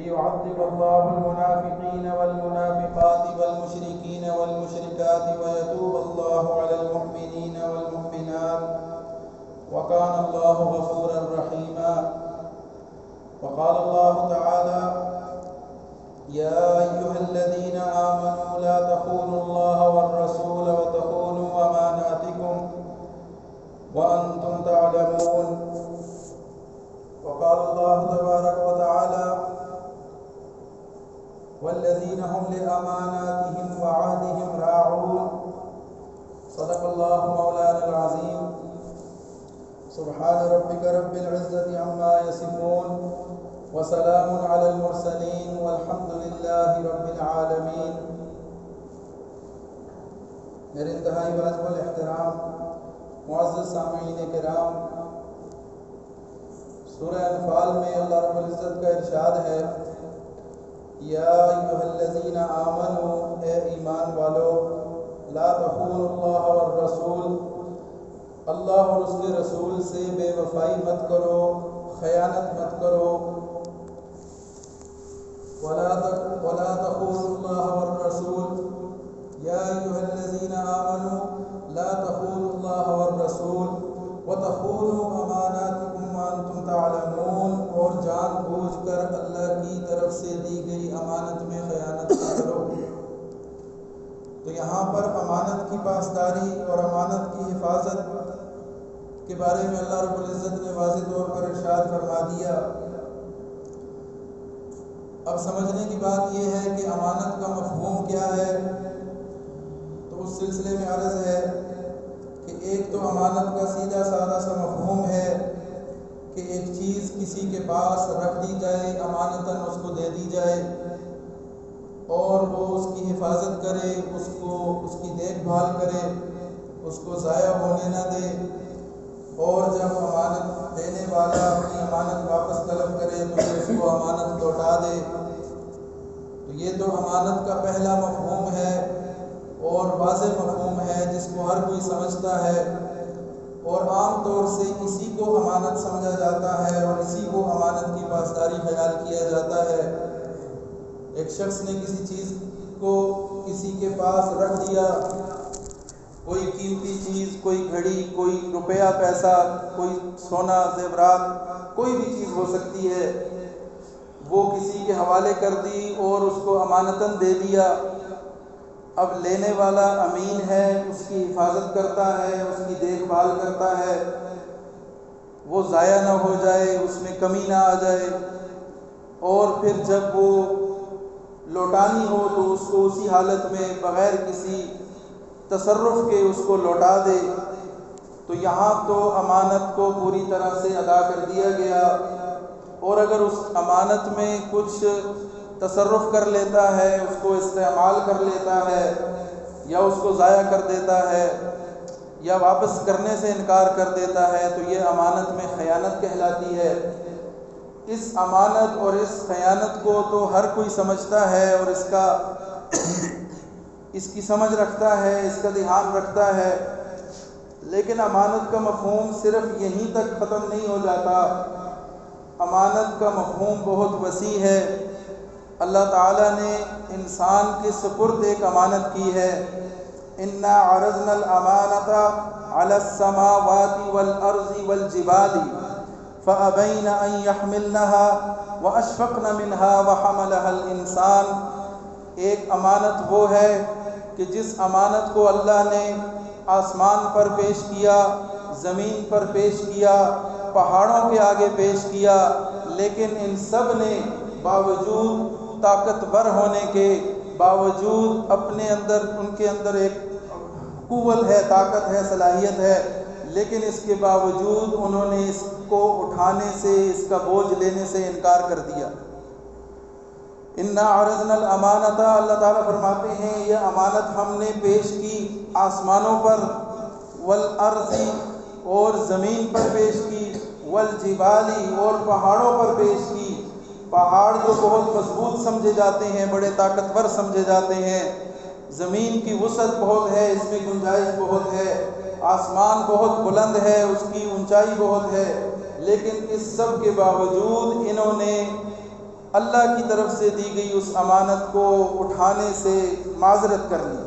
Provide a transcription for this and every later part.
ليعذب الله المنافقين والمنافقات والمشركين والمشركات ويتوب الله على المؤمنين والمؤمنات وكان الله غفورا رحيما. وقال الله تعالى: يا أيها الذين آمنوا لا تخونوا الله والرسول وتخونوا أماناتكم وأنتم تعلمون. وقال الله تبارك وتعالى: والذين هم لأماناتهم وعهدهم راعون. صدق الله مولانا العظيم. سبحان ربك رب العزة عما يصفون وسلام على المرسلين والحمد لله رب العالمين. میرے انتہائی واجب الاحترام معزز سامعین کرام، سورہ انفال میں اللہ رب العزت کا ارشاد ہے: یا ایھا الذین آمنوا، اے ایمان والو، لا تخونوا اللہ والرسول، اللہ اور اس کے رسول سے بے وفائی مت کرو، خیانت مت کرو. ولا تخونوا اللہ والرسول، یا ایھا الذین آمنوا لا تخونوا اللہ والرسول وتخونوا اماناتکم وانتم تعلمون، اور جان بوجھ کر اللہ کی طرف سے دی گئی امانت میں خیانت نہ کرو. تو یہاں پر امانت کی پاسداری اور امانت کی حفاظت کے بارے میں اللہ رب العزت نے واضح طور پر ارشاد فرما دیا. اب سمجھنے کی بات یہ ہے کہ امانت کا مفہوم کیا ہے. تو اس سلسلے میں عرض ہے کہ ایک تو امانت کا سیدھا سادہ سا مفہوم ہے کہ ایک چیز کسی کے پاس رکھ دی جائے، امانتاً اس کو دے دی جائے، اور وہ اس کی حفاظت کرے، اس کی دیکھ بھال کرے، اس کو ضائع ہونے نہ دے، اور جب امانت دینے والا اپنی امانت واپس طلب کرے تو پھر اس کو امانت لوٹا دے. تو یہ تو امانت کا پہلا مفہوم ہے اور واضح مفہوم ہے جس کو ہر کوئی سمجھتا ہے، اور عام طور سے اسی کو امانت سمجھا جاتا ہے اور اسی کو امانت کی پاسداری خیال کیا جاتا ہے. ایک شخص نے کسی چیز کو کسی کے پاس رکھ دیا، کوئی قیمتی چیز، کوئی گھڑی، کوئی روپیہ پیسہ، کوئی سونا زیورات، کوئی بھی چیز ہو سکتی ہے، وہ کسی کے حوالے کر دی اور اس کو امانتاً دے دیا. اب لینے والا امین ہے، اس کی حفاظت کرتا ہے، اس کی دیکھ بھال کرتا ہے، وہ ضائع نہ ہو جائے، اس میں کمی نہ آ جائے، اور پھر جب وہ لوٹانی ہو تو اس کو اسی حالت میں بغیر کسی تصرف کے اس کو لوٹا دے. تو یہاں تو امانت کو پوری طرح سے ادا کر دیا گیا، اور اگر اس امانت میں کچھ تصرف کر لیتا ہے، اس کو استعمال کر لیتا ہے، یا اس کو ضائع کر دیتا ہے، یا واپس کرنے سے انکار کر دیتا ہے، تو یہ امانت میں خیانت کہلاتی ہے. اس امانت اور اس خیانت کو تو ہر کوئی سمجھتا ہے اور اس کی سمجھ رکھتا ہے، اس کا دھیان رکھتا ہے، لیکن امانت کا مفہوم صرف یہیں تک ختم نہیں ہو جاتا. امانت کا مفہوم بہت وسیع ہے. اللہ تعالیٰ نے انسان کے سپرد ایک امانت کی ہے: اِنَّا عَرَضْنَا الْأَمَانَةَ عَلَى السَّمَاوَاتِ وَالْأَرْضِ وَالْجِبَالِ فَأَبَيْنَ أَن يَحْمِلْنَهَا وَأَشْفَقْنَ مِنْهَا وَحَمَلَهَا الْإِنسَانُ. ایک امانت وہ ہے کہ جس امانت کو اللہ نے آسمان پر پیش کیا، زمین پر پیش کیا، پہاڑوں کے آگے پیش کیا، لیکن ان سب نے باوجود طاقتور ہونے کے باوجود اپنے اندر، ان کے اندر ایک قوت ہے، طاقت ہے، صلاحیت ہے، لیکن اس کے باوجود انہوں نے اس کو اٹھانے سے، اس کا بوجھ لینے سے انکار کر دیا. اِنَّا عَرَضْنَا الْأَمَانَةَ، اللہ تعالیٰ فرماتے ہیں یہ امانت ہم نے پیش کی آسمانوں پر، وَالْأَرْضِ اور زمین پر پیش کی، وَالْجِبَالِ اور پہاڑوں پر پیش کی. پہاڑ جو بہت مضبوط سمجھے جاتے ہیں، بڑے طاقتور سمجھے جاتے ہیں، زمین کی وسعت بہت ہے، اس میں گنجائش بہت ہے، آسمان بہت بلند ہے، اس کی اونچائی بہت ہے، لیکن اس سب کے باوجود انہوں نے اللہ کی طرف سے دی گئی اس امانت کو اٹھانے سے معذرت کر لی۔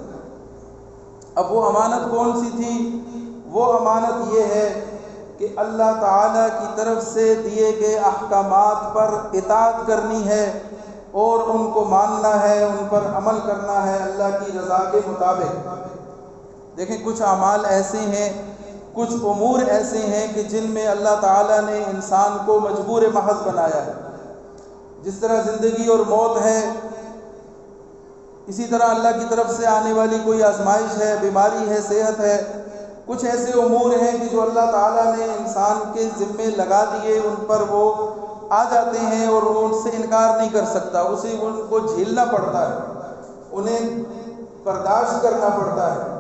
اب وہ امانت کون سی تھی؟ وہ امانت یہ ہے کہ اللہ تعالیٰ کی طرف سے دیے گئے احکامات پر اطاعت کرنی ہے اور ان کو ماننا ہے، ان پر عمل کرنا ہے اللہ کی رضا کے مطابق۔ دیکھیں کچھ اعمال ایسے ہیں، کچھ امور ایسے ہیں کہ جن میں اللہ تعالیٰ نے انسان کو مجبور محض بنایا ہے۔ جس طرح زندگی اور موت ہے، اسی طرح اللہ کی طرف سے آنے والی کوئی آزمائش ہے، بیماری ہے، صحت ہے۔ کچھ ایسے امور ہیں کہ جو اللہ تعالیٰ نے انسان کے ذمے لگا دیے، ان پر وہ آ جاتے ہیں اور وہ ان سے انکار نہیں کر سکتا، اسے ان کو جھیلنا پڑتا ہے، انہیں برداشت کرنا پڑتا ہے۔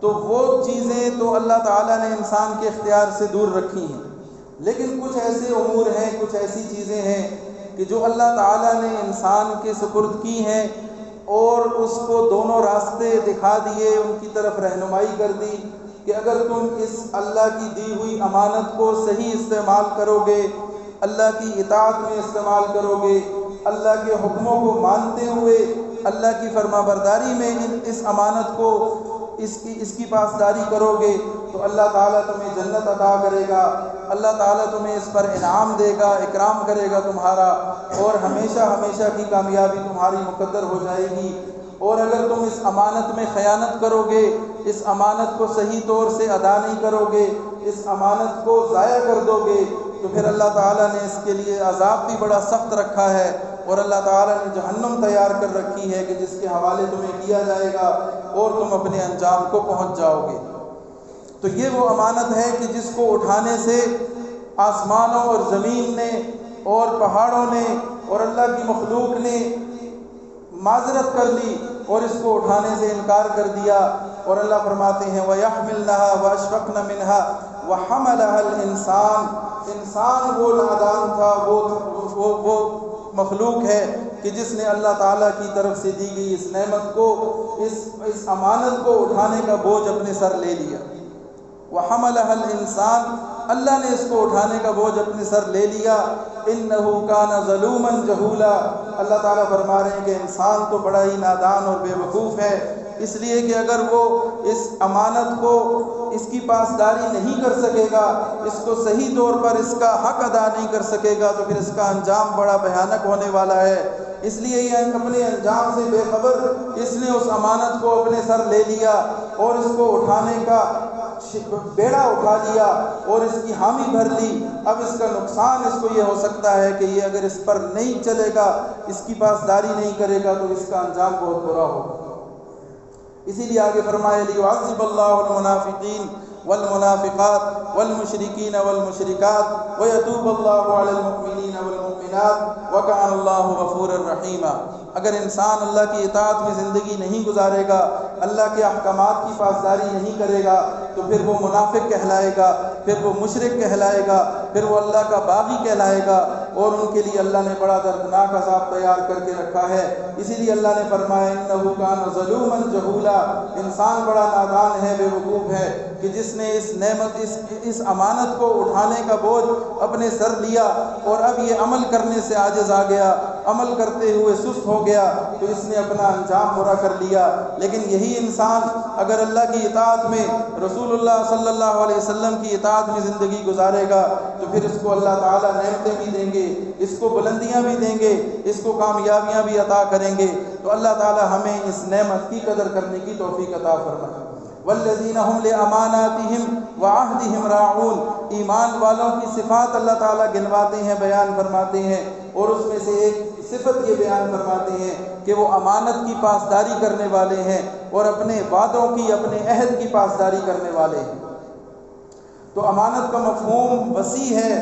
تو وہ چیزیں تو اللہ تعالیٰ نے انسان کے اختیار سے دور رکھی ہیں، لیکن کچھ ایسے امور ہیں، کچھ ایسی چیزیں ہیں کہ جو اللہ تعالیٰ نے انسان کے سپرد کی ہیں اور اس کو دونوں راستے دکھا دیے، ان کی طرف رہنمائی کر دی کہ اگر تم اس اللہ کی دی ہوئی امانت کو صحیح استعمال کرو گے، اللہ کی اطاعت میں استعمال کرو گے، اللہ کے حکموں کو مانتے ہوئے اللہ کی فرما برداری میں اس امانت کو اس کی پاسداری کرو گے، تو اللہ تعالیٰ تمہیں جنت عطا کرے گا، اللہ تعالیٰ تمہیں اس پر انعام دے گا، اکرام کرے گا تمہارا، اور ہمیشہ ہمیشہ کی کامیابی تمہاری مقدر ہو جائے گی۔ اور اگر تم اس امانت میں خیانت کرو گے، اس امانت کو صحیح طور سے ادا نہیں کرو گے، اس امانت کو ضائع کر دو گے، تو پھر اللہ تعالیٰ نے اس کے لیے عذاب بھی بڑا سخت رکھا ہے، اور اللہ تعالیٰ نے جہنم تیار کر رکھی ہے کہ جس کے حوالے تمہیں کیا جائے گا اور تم اپنے انجام کو پہنچ جاؤ گے۔ تو یہ وہ امانت ہے کہ جس کو اٹھانے سے آسمانوں اور زمین نے اور پہاڑوں نے اور اللہ کی مخلوق نے معذرت کر لی اور اس کو اٹھانے سے انکار کر دیا۔ اور اللہ فرماتے ہیں وَيَحْمِلْنَهَا وَأَشْفَقْنَ مِنْهَا وَحَمَلَهَا الْإِنسَانُ، انسان وہ نادان تھا، وہ مخلوق ہے کہ جس نے اللہ تعالیٰ کی طرف سے دی گئی اس نعمت کو، اس امانت کو اٹھانے کا بوجھ اپنے سر لے لیا۔ وَحَمَلَهَا الْإِنسَانُ، اللہ نے اس کو اٹھانے کا بوجھ اپنے سر لے لیا۔ إِنَّهُ كَانَ ظَلُومًا جَهُولًا، اللہ تعالیٰ فرما رہے ہیں کہ انسان تو بڑا ہی نادان اور بے وقوف ہے، اس لیے کہ اگر وہ اس امانت کو اس کی پاسداری نہیں کر سکے گا، اس کو صحیح طور پر اس کا حق ادا نہیں کر سکے گا، تو پھر اس کا انجام بڑا بھیانک ہونے والا ہے۔ اس لیے یہ اپنے انجام سے بے خبر اس نے اس امانت کو اپنے سر لے لیا اور اس کو اٹھانے کا بیڑا اٹھا لیا اور اس کی حامی بھر لی۔ اب اس کا نقصان اس کو یہ ہو سکتا ہے کہ یہ اگر اس پر نہیں چلے گا، اس کی پاسداری نہیں کرے گا، تو اس کا انجام بہت برا ہوگا۔ اسی لیے آگے فرمایا لِيُعَذِّبَ اللَّهُ الْمُنَافِقِينَ وَالْمُنَافِقَاتِ وَالْمُشْرِكِينَ وَالْمُشْرِكَاتِ وَيَتُوبَ اللَّهُ عَلَى الْمُؤْمِنِينَ وَالْمُؤْمِنَاتِ وَكَانَ اللَّهُ غَفُورًا رَحِيمًا۔ اگر انسان اللہ کی اطاعت میں زندگی نہیں گزارے گا، اللہ کے احکامات کی پاسداری نہیں کرے گا، تو پھر وہ منافق کہلائے گا، پھر وہ مشرک کہلائے گا، پھر وہ اللہ کا باغی کہلائے گا، اور ان کے لیے اللہ نے بڑا دردناک عذاب تیار کر کے رکھا ہے۔ اسی لیے اللہ نے فرمایا إِنَّهُ كَانَ ظَلُومًا جَهُولًا، انسان بڑا نادان ہے، بے وقوف ہے کہ جس نے اس نعمت اس امانت کو اٹھانے کا بوجھ اپنے سر لیا اور اب یہ عمل کرنے سے عاجز آ گیا، عمل کرتے ہوئے سست ہو گیا، تو اس نے اپنا انجام برا کر لیا۔ لیکن یہی انسان اگر اللہ کی اطاعت میں، رسول اللہ صلی اللہ علیہ وسلم کی اطاعت میں زندگی گزارے گا، تو پھر اس کو اللہ تعالیٰ نعمتیں بھی دیں گے، اس کو بلندیاں بھی دیں گے، اس کو کامیابیاں بھی عطا کریں گے۔ تو اللہ تعالیٰ ہمیں اس نعمت کی قدر کرنے کی توفیق عطا فرمائے۔ والذین هم لأماناتهم وعہدهم راعون، ایمان والوں کی صفات اللہ تعالیٰ گنواتے ہیں، بیان فرماتے ہیں، اور اس میں سے ایک صفت یہ بیان فرماتے ہیں کہ وہ امانت کی پاسداری کرنے والے ہیں اور اپنے وعدوں کی، اپنے عہد کی پاسداری کرنے والے ہیں۔ تو امانت کا مفہوم وسیع ہے،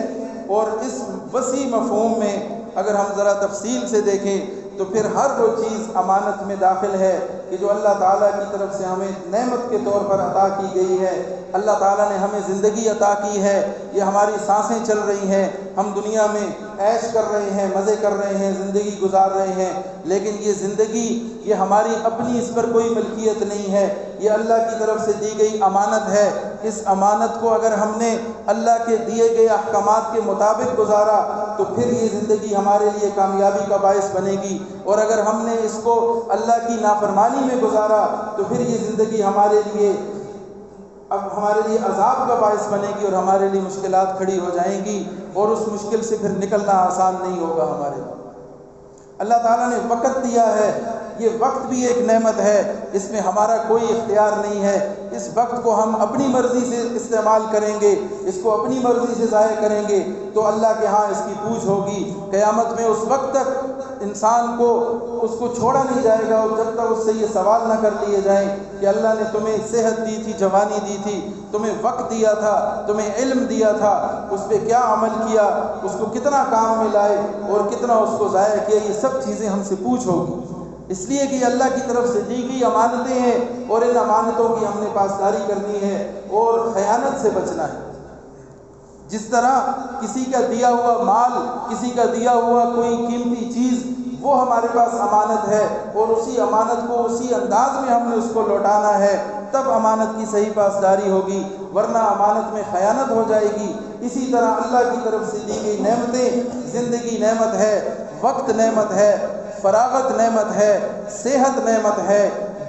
اور اس وسیع مفہوم میں اگر ہم ذرا تفصیل سے دیکھیں تو پھر ہر وہ چیز امانت میں داخل ہے کہ جو اللہ تعالیٰ کی طرف سے ہمیں نعمت کے طور پر عطا کی گئی ہے۔ اللہ تعالیٰ نے ہمیں زندگی عطا کی ہے، یہ ہماری سانسیں چل رہی ہیں، ہم دنیا میں عیش کر رہے ہیں، مزے کر رہے ہیں، زندگی گزار رہے ہیں، لیکن یہ زندگی یہ ہماری اپنی اس پر کوئی ملکیت نہیں ہے، یہ اللہ کی طرف سے دی گئی امانت ہے۔ اس امانت کو اگر ہم نے اللہ کے دیے گئے احکامات کے مطابق گزارا تو پھر یہ زندگی ہمارے لیے کامیابی کا باعث بنے گی، اور اگر ہم نے اس کو اللہ کی نافرمانی میں گزارا تو پھر یہ زندگی ہمارے لیے عذاب کا باعث بنے گی، اور ہمارے لیے مشکلات کھڑی ہو جائیں گی، اور اس مشکل سے پھر نکلنا آسان نہیں ہوگا ہمارے لیے۔ اللہ تعالیٰ نے وقت دیا ہے، یہ وقت بھی ایک نعمت ہے، اس میں ہمارا کوئی اختیار نہیں ہے۔ اس وقت کو ہم اپنی مرضی سے استعمال کریں گے، اس کو اپنی مرضی سے ضائع کریں گے تو اللہ کے ہاں اس کی پوچھ ہوگی قیامت میں۔ اس وقت تک انسان کو اس کو چھوڑا نہیں جائے گا، اور جب تک اس سے یہ سوال نہ کر لیے جائیں کہ اللہ نے تمہیں صحت دی تھی، جوانی دی تھی، تمہیں وقت دیا تھا، تمہیں علم دیا تھا، اس پہ کیا عمل کیا، اس کو کتنا کام میں لائے اور کتنا اس کو ضائع کیا، یہ سب چیزیں ہم سے پوچھ ہوگی۔ اس لیے کہ اللہ کی طرف سے دی گئی امانتیں ہیں، اور ان امانتوں کی ہم نے پاسداری کرنی ہے اور خیانت سے بچنا ہے۔ جس طرح کسی کا دیا ہوا مال، کسی کا دیا ہوا کوئی قیمتی چیز وہ ہمارے پاس امانت ہے، اور اسی امانت کو اسی انداز میں ہم نے اس کو لوٹانا ہے، تب امانت کی صحیح پاسداری ہوگی، ورنہ امانت میں خیانت ہو جائے گی۔ اسی طرح اللہ کی طرف سے دی گئی نعمتیں، زندگی نعمت ہے، وقت نعمت ہے، فراغت نعمت ہے، صحت نعمت ہے،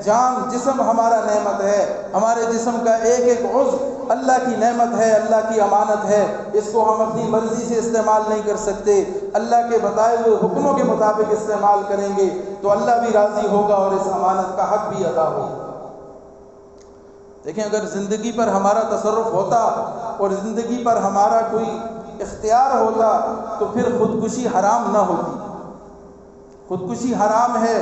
جان جسم ہمارا نعمت ہے، ہمارے جسم کا ایک ایک عضو اللہ کی نعمت ہے، اللہ کی امانت ہے، اس کو ہم اپنی مرضی سے استعمال نہیں کر سکتے، اللہ کے بتائے ہوئے حکموں کے مطابق استعمال کریں گے تو اللہ بھی راضی ہوگا اور اس امانت کا حق بھی ادا ہوگا۔ دیکھیں، اگر زندگی پر ہمارا تصرف ہوتا اور زندگی پر ہمارا کوئی اختیار ہوتا تو پھر خودکشی حرام نہ ہوتی۔ خودکشی حرام ہے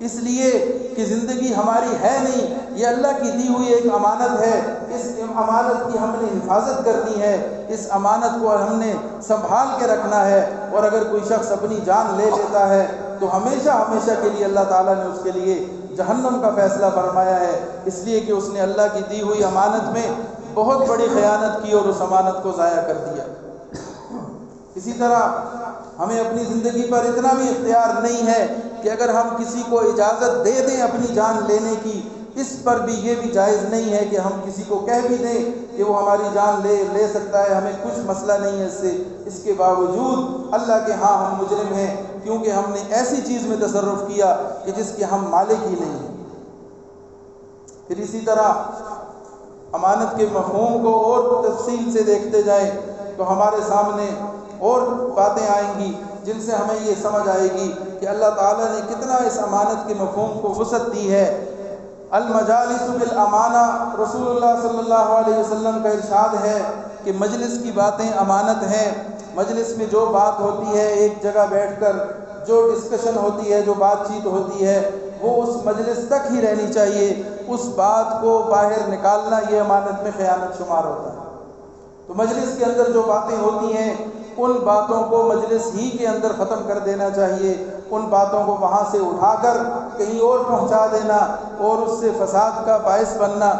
اس لیے کہ زندگی ہماری ہے نہیں، یہ اللہ کی دی ہوئی ایک امانت ہے، اس امانت کی ہم نے حفاظت کرنی ہے، اس امانت کو ہم نے سنبھال کے رکھنا ہے، اور اگر کوئی شخص اپنی جان لے لیتا ہے تو ہمیشہ ہمیشہ کے لیے اللہ تعالیٰ نے اس کے لیے جہنم کا فیصلہ فرمایا ہے، اس لیے کہ اس نے اللہ کی دی ہوئی امانت میں بہت بڑی خیانت کی اور اس امانت کو ضائع کر دیا۔ اسی طرح ہمیں اپنی زندگی پر اتنا بھی اختیار نہیں ہے کہ اگر ہم کسی کو اجازت دے دیں اپنی جان لینے کی، اس پر بھی یہ بھی جائز نہیں ہے کہ ہم کسی کو کہہ بھی دیں کہ وہ ہماری جان لے سکتا ہے، ہمیں کچھ مسئلہ نہیں ہے اس سے، اس کے باوجود اللہ کے ہاں ہم مجرم ہیں، کیونکہ ہم نے ایسی چیز میں تصرف کیا کہ جس کے ہم مالک ہی نہیں ہیں۔ پھر اسی طرح امانت کے مفہوم کو اور تفصیل سے دیکھتے جائیں تو ہمارے سامنے اور باتیں آئیں گی جن سے ہمیں یہ سمجھ آئے گی کہ اللہ تعالیٰ نے کتنا اس امانت کے مفہوم کو وسعت دی ہے۔ المجالس بالامانہ، رسول اللہ صلی اللہ علیہ وسلم کا ارشاد ہے کہ مجلس کی باتیں امانت ہیں۔ مجلس میں جو بات ہوتی ہے، ایک جگہ بیٹھ کر جو ڈسکشن ہوتی ہے، جو بات چیت ہوتی ہے، وہ اس مجلس تک ہی رہنی چاہیے، اس بات کو باہر نکالنا یہ امانت میں خیانت شمار ہوتا ہے۔ تو مجلس کے اندر جو باتیں ہوتی ہیں ان باتوں کو مجلس ہی کے اندر ختم کر دینا چاہیے، ان باتوں کو وہاں سے اٹھا کر کہیں اور پہنچا دینا اور اس سے فساد کا باعث بننا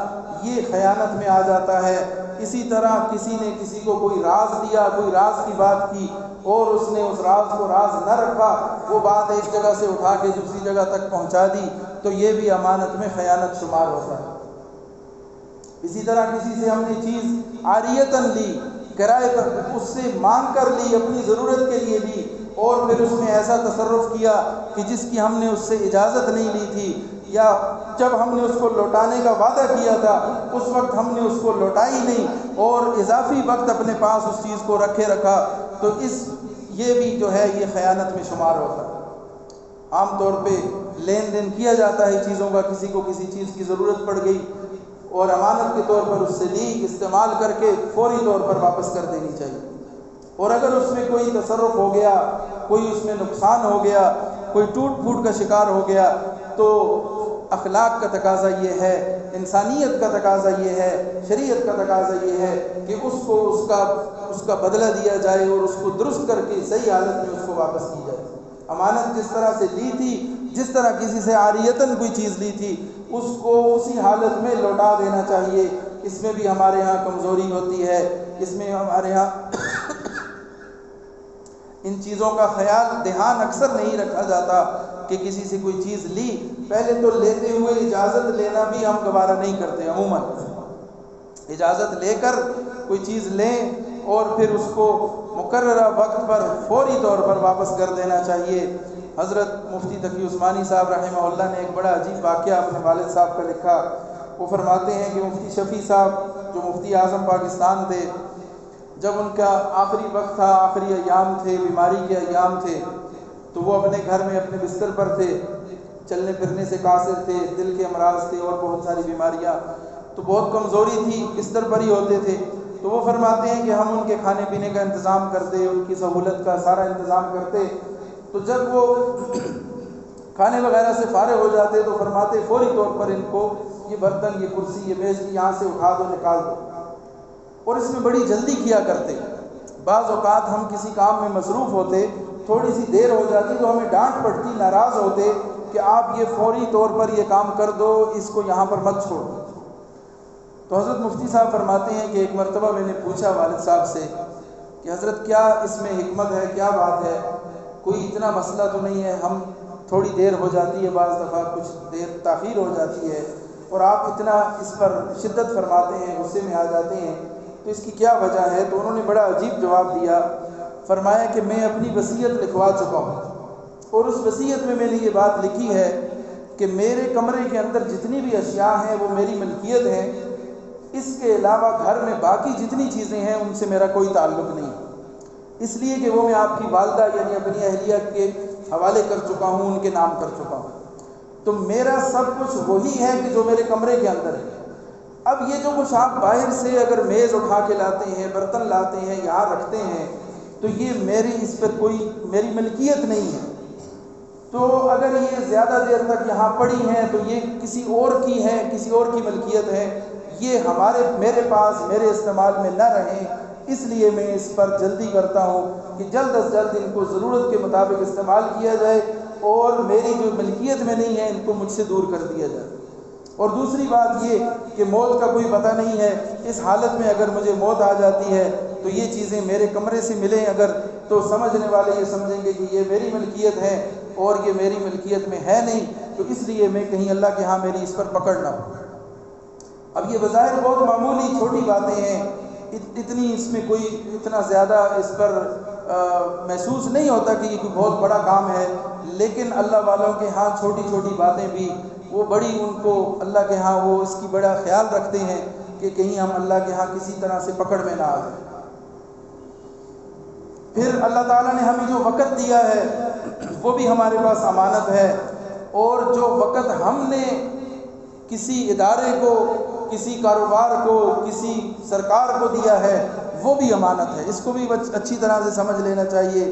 یہ خیانت میں آ جاتا ہے۔ اسی طرح کسی نے کسی کو کوئی راز دیا، کوئی راز کی بات کی اور اس نے اس راز کو راز نہ رکھا، وہ بات ایک جگہ سے اٹھا کے دوسری جگہ تک پہنچا دی تو یہ بھی امانت میں خیانت شمار ہوتا ہے۔ اسی طرح کسی سے ہم نے چیز عاریتاً لی، کرائے پر اس سے مانگ کر لی، اپنی ضرورت کے لیے لی، اور پھر اس میں ایسا تصرف کیا کہ جس کی ہم نے اس سے اجازت نہیں لی تھی، یا جب ہم نے اس کو لوٹانے کا وعدہ کیا تھا اس وقت ہم نے اس کو لوٹائی نہیں اور اضافی وقت اپنے پاس اس چیز کو رکھا، تو یہ بھی جو ہے یہ خیانت میں شمار ہوتا ہے۔ عام طور پہ لین دین کیا جاتا ہے چیزوں کا، کسی کو کسی چیز کی ضرورت پڑ گئی اور امانت کے طور پر اس سے لی، استعمال کر کے فوری طور پر واپس کر دینی چاہیے، اور اگر اس میں کوئی تصرف ہو گیا، کوئی اس میں نقصان ہو گیا، کوئی ٹوٹ پھوٹ کا شکار ہو گیا تو اخلاق کا تقاضا یہ ہے، انسانیت کا تقاضا یہ ہے، شریعت کا تقاضا یہ ہے کہ اس کو اس کا بدلہ دیا جائے اور اس کو درست کر کے صحیح حالت میں اس کو واپس کی جائے۔ امانت جس طرح سے لی تھی، جس طرح کسی سے عاریتاً کوئی چیز لی تھی اس کو اسی حالت میں لوٹا دینا چاہیے۔ اس میں بھی ہمارے یہاں کمزوری ہوتی ہے، اس میں ہمارے یہاں ان چیزوں کا خیال دھیان اکثر نہیں رکھا جاتا کہ کسی سے کوئی چیز لی، پہلے تو لیتے ہوئے اجازت لینا بھی ہم گوارا نہیں کرتے۔ عموماً اجازت لے کر کوئی چیز لیں اور پھر اس کو مقررہ وقت پر فوری طور پر واپس کر دینا چاہیے۔ حضرت مفتی تقی عثمانی صاحب رحمہ اللہ نے ایک بڑا عجیب واقعہ اپنے والد صاحب کا لکھا۔ وہ فرماتے ہیں کہ مفتی شفیع صاحب جو مفتی اعظم پاکستان تھے، جب ان کا آخری وقت تھا، آخری ایام تھے، بیماری کے ایام تھے، تو وہ اپنے گھر میں اپنے بستر پر تھے، چلنے پھرنے سے قاصر تھے، دل کے امراض تھے اور بہت ساری بیماریاں، تو بہت کمزوری تھی، بستر پر ہی ہوتے تھے۔ تو وہ فرماتے ہیں کہ ہم ان کے کھانے پینے کا انتظام کرتے، ان کی سہولت کا سارا انتظام کرتے، تو جب وہ کھانے وغیرہ سے فارغ ہو جاتے تو فرماتے فوری طور پر ان کو یہ برتن، یہ کرسی، یہ میز یہاں سے اٹھا دو، نکال دو، اور اس میں بڑی جلدی کیا کرتے۔ بعض اوقات ہم کسی کام میں مصروف ہوتے، تھوڑی سی دیر ہو جاتی تو ہمیں ڈانٹ پڑتی، ناراض ہوتے کہ آپ یہ فوری طور پر یہ کام کر دو، اس کو یہاں پر مت چھوڑو۔ تو حضرت مفتی صاحب فرماتے ہیں کہ ایک مرتبہ میں نے پوچھا والد صاحب سے کہ حضرت کیا اس میں حکمت ہے، کیا بات ہے، کوئی اتنا مسئلہ تو نہیں ہے، ہم تھوڑی دیر ہو جاتی ہے، بعض دفعہ کچھ دیر تاخیر ہو جاتی ہے اور آپ اتنا اس پر شدت فرماتے ہیں، غصے میں آ جاتے ہیں، تو اس کی کیا وجہ ہے؟ تو انہوں نے بڑا عجیب جواب دیا، فرمایا کہ میں اپنی وصیت لکھوا چکا ہوں اور اس وصیت میں نے یہ بات لکھی ہے کہ میرے کمرے کے اندر جتنی بھی اشیاء ہیں وہ میری ملکیت ہیں، اس کے علاوہ گھر میں باقی جتنی چیزیں ہیں ان سے میرا کوئی تعلق نہیں، اس لیے کہ وہ میں آپ کی والدہ یعنی اپنی اہلیہ کے حوالے کر چکا ہوں، ان کے نام کر چکا ہوں، تو میرا سب کچھ وہی ہے کہ جو میرے کمرے کے اندر ہے۔ اب یہ جو کچھ آپ باہر سے اگر میز اٹھا کے لاتے ہیں، برتن لاتے ہیں، یہاں رکھتے ہیں، تو یہ میری اس پر کوئی میری ملکیت نہیں ہے، تو اگر یہ زیادہ دیر تک یہاں پڑی ہیں تو یہ کسی اور کی ہے، کسی اور کی ملکیت ہے، یہ میرے پاس میرے استعمال میں نہ رہیں، اس لیے میں اس پر جلدی کرتا ہوں کہ جلد از جلد ان کو ضرورت کے مطابق استعمال کیا جائے اور میری جو ملکیت میں نہیں ہے ان کو مجھ سے دور کر دیا جائے۔ اور دوسری بات یہ کہ موت کا کوئی پتہ نہیں ہے، اس حالت میں اگر مجھے موت آ جاتی ہے تو یہ چیزیں میرے کمرے سے ملیں اگر، تو سمجھنے والے یہ سمجھیں گے کہ یہ میری ملکیت ہے اور یہ میری ملکیت میں ہے نہیں، تو اس لیے میں کہیں اللہ کے ہاں میری اس پر پکڑ نہ ہو۔ اب یہ بظاہر بہت معمولی چھوٹی باتیں ہیں، اتنی اس میں کوئی اتنا زیادہ اس پر محسوس نہیں ہوتا کہ یہ کوئی بہت بڑا کام ہے، لیکن اللہ والوں کے ہاں چھوٹی چھوٹی باتیں بھی وہ بڑی، ان کو اللہ کے ہاں وہ اس کی بڑا خیال رکھتے ہیں کہ کہیں ہم اللہ کے ہاں کسی طرح سے پکڑ میں نہ آ جائیں۔ پھر اللہ تعالیٰ نے ہمیں جو وقت دیا ہے وہ بھی ہمارے پاس امانت ہے، اور جو وقت ہم نے کسی ادارے کو، کسی کاروبار کو، کسی سرکار کو دیا ہے وہ بھی امانت ہے۔ اس کو بھی اچھی طرح سے سمجھ لینا چاہیے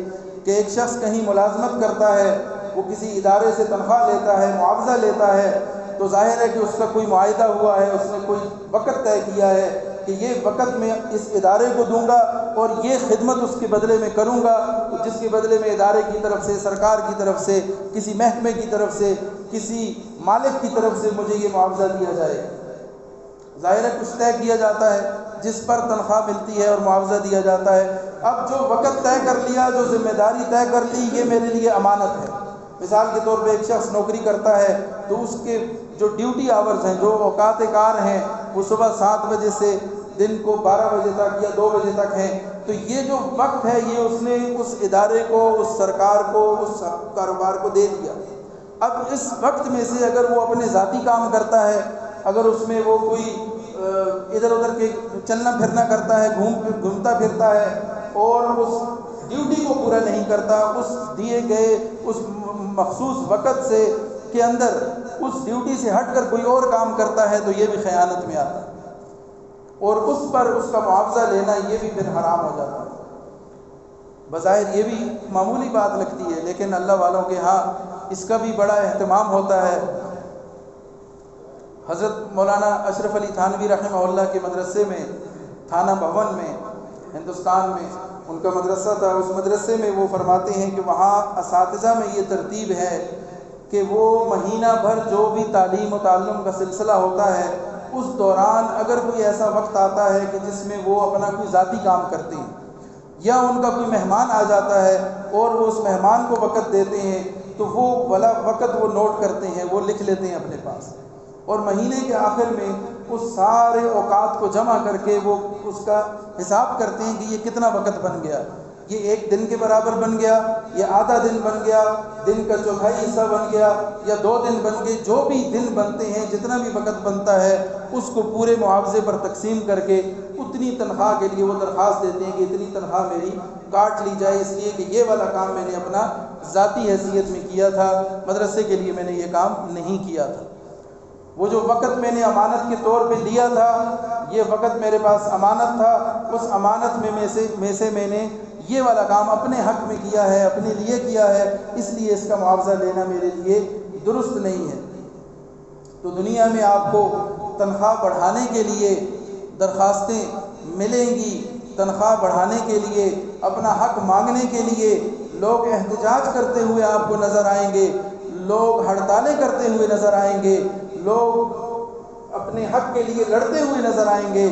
کہ ایک شخص کہیں ملازمت کرتا ہے، وہ کسی ادارے سے تنخواہ لیتا ہے، معاوضہ لیتا ہے، تو ظاہر ہے کہ اس کا کوئی معاہدہ ہوا ہے، اس نے کوئی وقت طے کیا ہے کہ یہ وقت میں اس ادارے کو دوں گا اور یہ خدمت اس کے بدلے میں کروں گا، جس کے بدلے میں ادارے کی طرف سے، سرکار کی طرف سے، کسی محکمے کی طرف سے، کسی مالک کی طرف سے مجھے یہ معاوضہ دیا جائے۔ ظاہر ہے کچھ طے کیا جاتا ہے جس پر تنخواہ ملتی ہے اور معاوضہ دیا جاتا ہے۔ اب جو وقت طے کر لیا، جو ذمہ داری طے کر لی، یہ میرے لیے امانت ہے۔ مثال کے طور پہ ایک شخص نوکری کرتا ہے تو اس کے جو ڈیوٹی آورز ہیں، جو اوقات کار ہیں، وہ صبح 7 بجے سے دن کو 12 بجے تک یا 2 بجے تک ہیں، تو یہ جو وقت ہے یہ اس نے اس ادارے کو، اس سرکار کو، اس کاروبار کو دے دیا۔ اب اس وقت میں سے اگر وہ اپنے ذاتی کام کرتا ہے، اگر اس میں وہ کوئی ادھر ادھر کے چلنا پھرنا کرتا ہے، گھومتا پھرتا ہے اور اس ڈیوٹی کو پورا نہیں کرتا، اس دیے گئے اس مخصوص وقت سے کے اندر اس ڈیوٹی سے ہٹ کر کوئی اور کام کرتا ہے، تو یہ بھی خیانت میں آتا ہے، اور اس پر اس کا معاوضہ لینا یہ بھی پھر حرام ہو جاتا ہے۔ بظاہر یہ بھی معمولی بات لگتی ہے، لیکن اللہ والوں کے ہاں اس کا بھی بڑا اہتمام ہوتا ہے۔ حضرت مولانا اشرف علی تھانوی رحمہ اللہ کے مدرسے میں، تھانہ بھون میں، ہندوستان میں ان کا مدرسہ تھا، اس مدرسے میں وہ فرماتے ہیں کہ وہاں اساتذہ میں یہ ترتیب ہے کہ وہ مہینہ بھر جو بھی تعلیم و تعلم کا سلسلہ ہوتا ہے اس دوران اگر کوئی ایسا وقت آتا ہے کہ جس میں وہ اپنا کوئی ذاتی کام کرتے ہیں یا ان کا کوئی مہمان آ جاتا ہے اور وہ اس مہمان کو وقت دیتے ہیں تو وہ والا وقت وہ نوٹ کرتے ہیں، وہ لکھ لیتے ہیں اپنے پاس، اور مہینے کے آخر میں اس سارے اوقات کو جمع کر کے وہ اس کا حساب کرتے ہیں کہ یہ کتنا وقت بن گیا، یہ 1 دن کے برابر بن گیا، یہ آدھا دن بن گیا، دن کا چوتھائی حصہ بن گیا، یا 2 دن بن گئے، جو بھی دن بنتے ہیں، جتنا بھی وقت بنتا ہے اس کو پورے معاوضے پر تقسیم کر کے اتنی تنخواہ کے لیے وہ درخواست دیتے ہیں کہ اتنی تنخواہ میری کاٹ لی جائے، اس لیے کہ یہ والا کام میں نے اپنا ذاتی حیثیت میں کیا تھا، مدرسے کے لیے میں نے یہ کام نہیں کیا تھا۔ وہ جو وقت میں نے امانت کے طور پہ لیا تھا، یہ وقت میرے پاس امانت تھا، اس امانت میں سے میں نے یہ والا کام اپنے حق میں کیا ہے، اپنے لیے کیا ہے، اس لیے اس کا معاوضہ لینا میرے لیے درست نہیں ہے۔ تو دنیا میں آپ کو تنخواہ بڑھانے کے لیے درخواستیں ملیں گی، تنخواہ بڑھانے کے لیے، اپنا حق مانگنے کے لیے لوگ احتجاج کرتے ہوئے آپ کو نظر آئیں گے، لوگ ہڑتالیں کرتے ہوئے نظر آئیں گے، لوگ اپنے حق کے لیے لڑتے ہوئے نظر آئیں گے،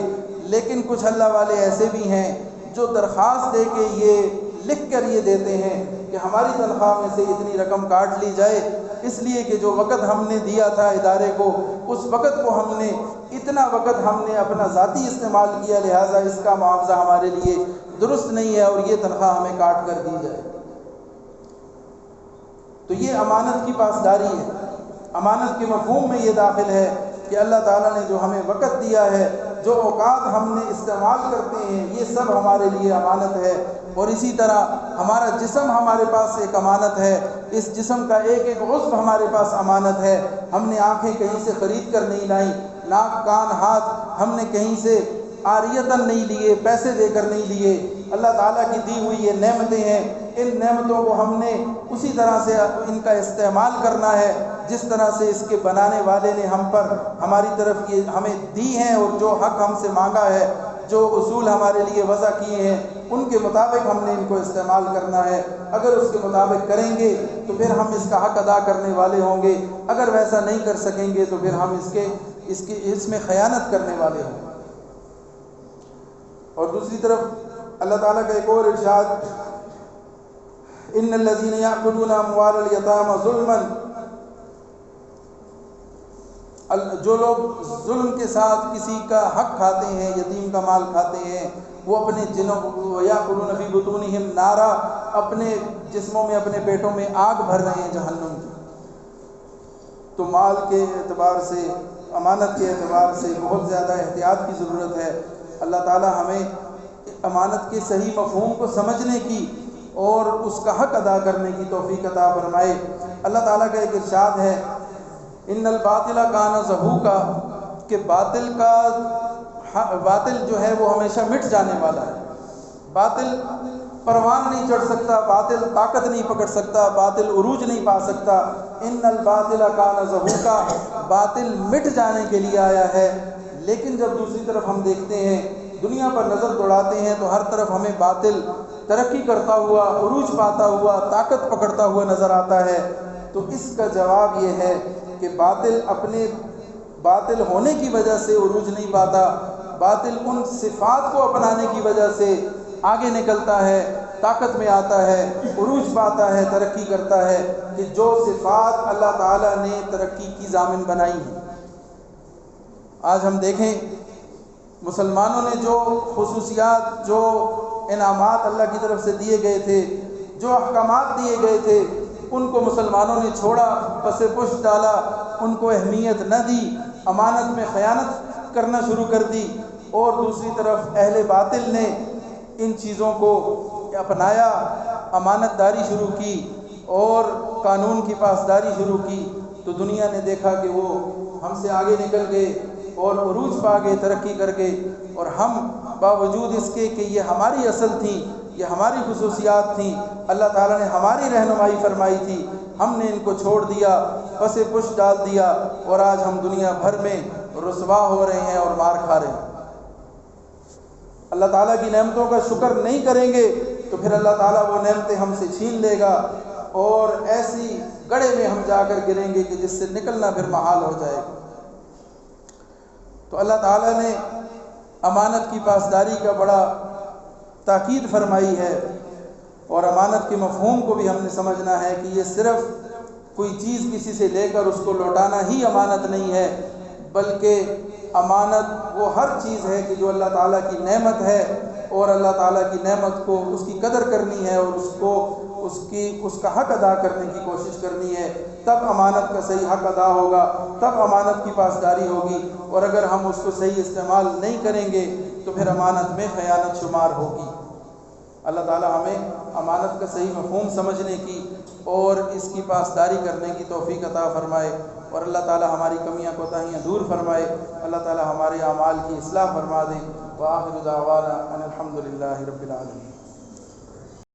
لیکن کچھ اللہ والے ایسے بھی ہیں جو درخواست دے کے یہ لکھ کر یہ دیتے ہیں کہ ہماری تنخواہ میں سے اتنی رقم کاٹ لی جائے، اس لیے کہ جو وقت ہم نے دیا تھا ادارے کو، اس وقت کو ہم نے اتنا وقت ہم نے اپنا ذاتی استعمال کیا، لہٰذا اس کا معاوضہ ہمارے لیے درست نہیں ہے اور یہ تنخواہ ہمیں کاٹ کر دی جائے۔ تو یہ امانت کی پاسداری ہے۔ امانت کے مفہوم میں یہ داخل ہے کہ اللہ تعالیٰ نے جو ہمیں وقت دیا ہے، جو اوقات ہم نے استعمال کرتے ہیں، یہ سب ہمارے لیے امانت ہے۔ اور اسی طرح ہمارا جسم ہمارے پاس ایک امانت ہے، اس جسم کا ایک ایک عضو ہمارے پاس امانت ہے۔ ہم نے آنکھیں کہیں سے خرید کر نہیں لائیں، ناک کان ہاتھ ہم نے کہیں سے عاریتاً نہیں لیے، پیسے دے کر نہیں لیے، اللہ تعالیٰ کی دی ہوئی یہ نعمتیں ہیں، ان نعمتوں کو ہم نے اسی طرح سے ان کا استعمال کرنا ہے جس طرح سے اس کے بنانے والے نے ہم پر ہماری طرف یہ ہمیں دی ہیں، اور جو حق ہم سے مانگا ہے، جو اصول ہمارے لیے وضع کیے ہیں، ان کے مطابق ہم نے ان کو استعمال کرنا ہے۔ اگر اس کے مطابق کریں گے تو پھر ہم اس کا حق ادا کرنے والے ہوں گے، اگر ویسا نہیں کر سکیں گے تو پھر ہم اس میں خیانت کرنے والے ہوں گے۔ اور دوسری طرف اللہ تعالیٰ کا ایک اور ارشاد، ان الذین یأکلون اموال الیتامی ظلما، جو لوگ ظلم کے ساتھ کسی کا حق کھاتے ہیں، یتیم کا مال کھاتے ہیں، وہ اپنے جنوں یأکلون فی بطونہم نارا، اپنے جسموں میں، اپنے پیٹوں میں آگ بھر رہے ہیں جہنم کی۔ تو مال کے اعتبار سے، امانت کے اعتبار سے بہت زیادہ احتیاط کی ضرورت ہے۔ اللہ تعالی ہمیں امانت کے صحیح مفہوم کو سمجھنے کی اور اس کا حق ادا کرنے کی توفیق عطا فرمائے۔ اللہ تعالیٰ کا ایک ارشاد ہے، ان الباطل کان زہوقا، کہ باطل جو ہے وہ ہمیشہ مٹ جانے والا ہے۔ باطل پروان نہیں چڑھ سکتا، باطل طاقت نہیں پکڑ سکتا، باطل عروج نہیں پا سکتا۔ ان الباطل کان زہوقا، باطل مٹ جانے کے لیے آیا ہے۔ لیکن جب دوسری طرف ہم دیکھتے ہیں، دنیا پر نظر دوڑاتے ہیں، تو ہر طرف ہمیں باطل ترقی کرتا ہوا، عروج پاتا ہوا، طاقت پکڑتا ہوا نظر آتا ہے۔ تو اس کا جواب یہ ہے کہ باطل اپنے باطل ہونے کی وجہ سے عروج نہیں پاتا، باطل ان صفات کو اپنانے کی وجہ سے آگے نکلتا ہے، طاقت میں آتا ہے، عروج پاتا ہے، ترقی کرتا ہے، کہ جو صفات اللہ تعالیٰ نے ترقی کی ضامن بنائی ہیں۔ آج ہم دیکھیں مسلمانوں نے جو خصوصیات، جو انعامات اللہ کی طرف سے دیے گئے تھے، جو احکامات دیے گئے تھے، ان کو مسلمانوں نے چھوڑا، پس پشت ڈالا، ان کو اہمیت نہ دی، امانت میں خیانت کرنا شروع کر دی، اور دوسری طرف اہل باطل نے ان چیزوں کو اپنایا، امانت داری شروع کی اور قانون کی پاسداری شروع کی۔ تو دنیا نے دیکھا کہ وہ ہم سے آگے نکل گئے اور عروج پا گئے، ترقی کر گئے، اور ہم باوجود اس کے کہ یہ ہماری اصل تھی، یہ ہماری خصوصیات تھیں، اللہ تعالیٰ نے ہماری رہنمائی فرمائی تھی، ہم نے ان کو چھوڑ دیا، پس پشت ڈال دیا، اور آج ہم دنیا بھر میں رسوا ہو رہے ہیں اور مار کھا رہے ہیں۔ اللہ تعالیٰ کی نعمتوں کا شکر نہیں کریں گے تو پھر اللہ تعالیٰ وہ نعمتیں ہم سے چھین لے گا اور ایسی گڑھے میں ہم جا کر گریں گے کہ جس سے نکلنا پھر محال ہو جائے گا۔ تو اللہ تعالیٰ نے امانت کی پاسداری کا بڑا تاکید فرمائی ہے، اور امانت کے مفہوم کو بھی ہم نے سمجھنا ہے کہ یہ صرف کوئی چیز کسی سے لے کر اس کو لوٹانا ہی امانت نہیں ہے، بلکہ امانت وہ ہر چیز ہے کہ جو اللہ تعالیٰ کی نعمت ہے، اور اللہ تعالیٰ کی نعمت کو اس کی قدر کرنی ہے اور اس کا حق ادا کرنے کی کوشش کرنی ہے، تب امانت کا صحیح حق ادا ہوگا، تب امانت کی پاسداری ہوگی۔ اور اگر ہم اس کو صحیح استعمال نہیں کریں گے تو پھر امانت میں خیانت شمار ہوگی۔ اللہ تعالیٰ ہمیں امانت کا صحیح مفہوم سمجھنے کی اور اس کی پاسداری کرنے کی توفیق عطا فرمائے، اور اللہ تعالیٰ ہماری کمیاں کوتاہیاں دور فرمائے، اللہ تعالیٰ ہمارے اعمال کی اصلاح فرما دے۔ وآخر دعوانا ان الحمد للہ رب العالمین۔